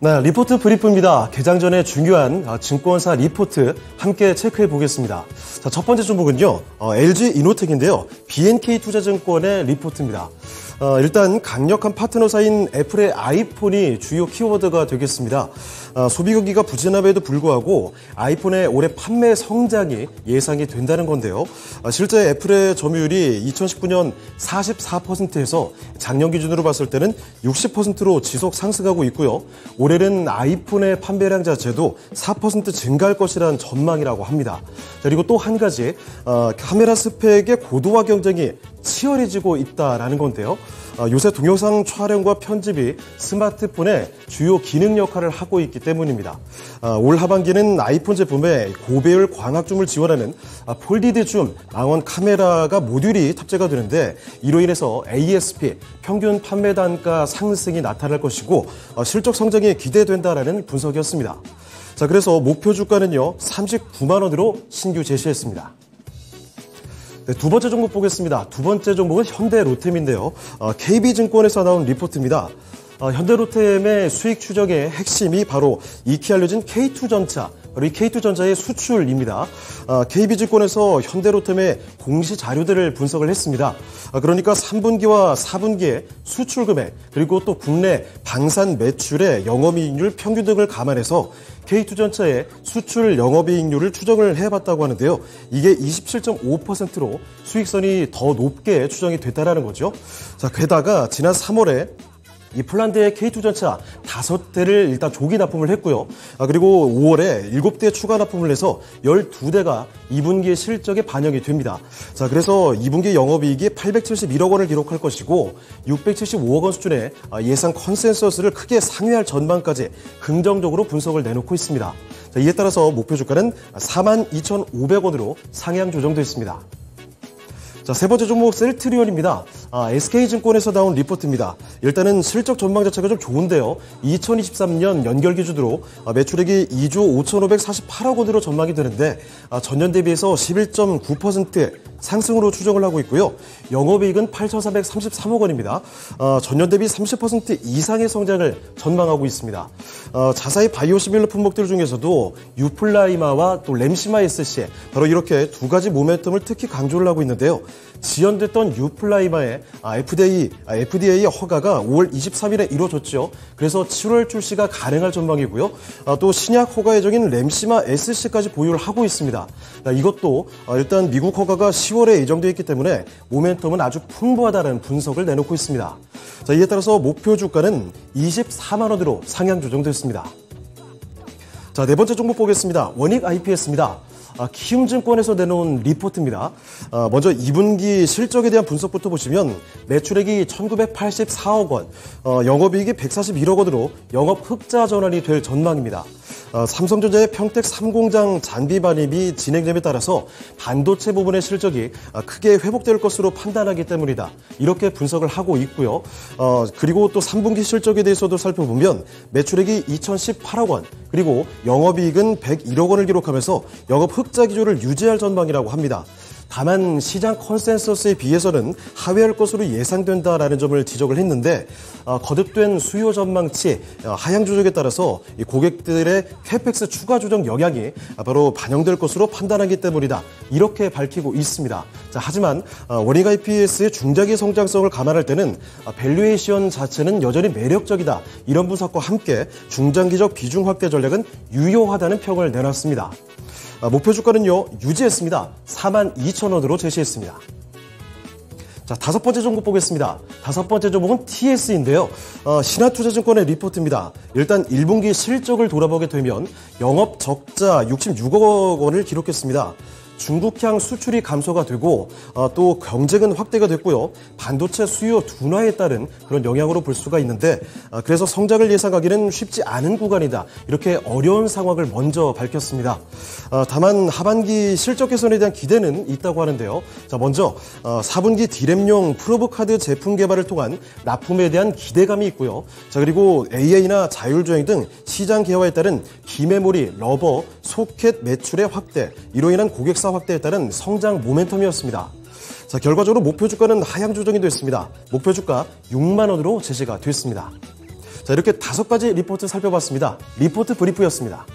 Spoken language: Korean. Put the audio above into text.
네, 리포트 브리프입니다. 개장 전에 중요한 증권사 리포트 함께 체크해 보겠습니다. 자, 첫 번째 종목은요, LG 이노텍인데요. BNK투자증권의 리포트입니다. 일단 강력한 파트너사인 애플의 아이폰이 주요 키워드가 되겠습니다. 소비 경기가 부진함에도 불구하고 아이폰의 올해 판매 성장이 예상이 된다는 건데요. 실제 애플의 점유율이 2019년 44%에서 작년 기준으로 봤을 때는 60%로 지속 상승하고 있고요. 올해는 아이폰의 판매량 자체도 4% 증가할 것이라는 전망이라고 합니다. 그리고 또 한 가지, 카메라 스펙의 고도화 경쟁이 치열해지고 있다라는 건데요. 요새 동영상 촬영과 편집이 스마트폰의 주요 기능 역할을 하고 있기 때문입니다. 올 하반기는 아이폰 제품에 고배율 광학줌을 지원하는 폴디드 줌 망원 카메라가 모듈이 탑재가 되는데 이로 인해서 ASP 평균 판매 단가 상승이 나타날 것이고 실적 성장이 기대된다라는 분석이었습니다. 자, 그래서 목표 주가는요 39만 원으로 신규 제시했습니다. 네, 두 번째 종목 보겠습니다. 두 번째 종목은 현대로템인데요. KB증권에서 나온 리포트입니다. 현대로템의 수익 추정의 핵심이 바로 익히 알려진 K2전차, 바로 이 K2전자의 수출입니다. KB증권에서 현대로템의 공시 자료들을 분석을 했습니다. 그러니까 3분기와 4분기의 수출 금액, 그리고 또 국내 방산 매출의 영업이익률 평균 등을 감안해서 K2전차의 수출 영업이익률을 추정을 해봤다고 하는데요. 이게 27.5%로 수익선이 더 높게 추정이 됐다는 거죠. 자, 게다가 지난 3월에 이 폴란드의 K2전차 5대를 일단 조기 납품을 했고요. 그리고 5월에 7대 추가 납품을 해서 12대가 2분기의 실적에 반영이 됩니다. 자, 그래서 2분기 영업이익이 871억 원을 기록할 것이고 675억 원 수준의 예상 컨센서스를 크게 상회할 전망까지 긍정적으로 분석을 내놓고 있습니다. 자, 이에 따라서 목표 주가는 42,500원으로 상향 조정됐습니다. 자, 세 번째 종목 셀트리온입니다. SK증권에서 나온 리포트입니다. 일단은 실적 전망 자체가 좀 좋은데요. 2023년 연결 기준으로 매출액이 2조 5,548억 원으로 전망이 되는데 전년 대비해서 11.9% 상승으로 추정을 하고 있고요. 영업이익은 8,433억 원입니다. 전년 대비 30% 이상의 성장을 전망하고 있습니다. 자사의 바이오시밀러 품목들 중에서도 유플라이마와 또 램시마 SC 바로 이렇게 두 가지 모멘텀을 특히 강조를 하고 있는데요. 지연됐던 유플라이마의 FDA 허가가 5월 23일에 이루어졌죠. 그래서 7월 출시가 가능할 전망이고요. 또 신약 허가 예정인 램시마 SC까지 보유를 하고 있습니다. 이것도 일단 미국 허가가 10월에 예정되어 있기 때문에 모멘텀은 아주 풍부하다는 분석을 내놓고 있습니다. 자, 이에 따라서 목표 주가는 24만 원으로 상향 조정됐습니다. 자, 네 번째 종목 보겠습니다. 원익 IPS입니다. 키움증권에서 내놓은 리포트입니다. 먼저 2분기 실적에 대한 분석부터 보시면 매출액이 1,984억 원, 영업이익이 141억 원으로 영업 흑자 전환이 될 전망입니다. 삼성전자의 평택 3공장 잔비 반입이 진행됨에 따라서 반도체 부분의 실적이 크게 회복될 것으로 판단하기 때문이다. 이렇게 분석을 하고 있고요. 그리고 또 3분기 실적에 대해서도 살펴보면 매출액이 2,018억 원, 그리고 영업이익은 101억 원을 기록하면서 영업 흑자 기조를 유지할 전망이라고 합니다. 다만 시장 컨센서스에 비해서는 하회할 것으로 예상된다라는 점을 지적을 했는데 거듭된 수요 전망치 하향 조정에 따라서 이 고객들의 캐펙스 추가 조정 영향이 바로 반영될 것으로 판단하기 때문이다. 이렇게 밝히고 있습니다. 자, 하지만 원익 IPS의 중장기 성장성을 감안할 때는 밸류에이션 자체는 여전히 매력적이다. 이런 분석과 함께 중장기적 비중 확대 전략은 유효하다는 평을 내놨습니다. 목표 주가는요, 유지했습니다. 42,000원으로 제시했습니다. 자, 다섯 번째 종목 보겠습니다. 다섯 번째 종목은 TS인데요. 신한투자증권의 리포트입니다. 일단 1분기 실적을 돌아보게 되면 영업 적자 66억 원을 기록했습니다. 중국향 수출이 감소가 되고 또 경쟁은 확대가 됐고요. 반도체 수요 둔화에 따른 그런 영향으로 볼 수가 있는데 그래서 성장을 예상하기는 쉽지 않은 구간이다. 이렇게 어려운 상황을 먼저 밝혔습니다. 다만 하반기 실적 개선에 대한 기대는 있다고 하는데요. 자, 먼저 4분기 디램용 프로브 카드 제품 개발을 통한 납품에 대한 기대감이 있고요. 자, 그리고 AI나 자율주행 등 시장 개화에 따른 기메모리, 러버, 소켓 매출의 확대, 이로 인한 고객사 확대에 따른 성장 모멘텀이었습니다. 자, 결과적으로 목표 주가는 하향 조정이 됐습니다. 목표 주가 6만 원으로 제시가 됐습니다. 자, 이렇게 5가지 리포트 살펴봤습니다. 리포트 브리프였습니다.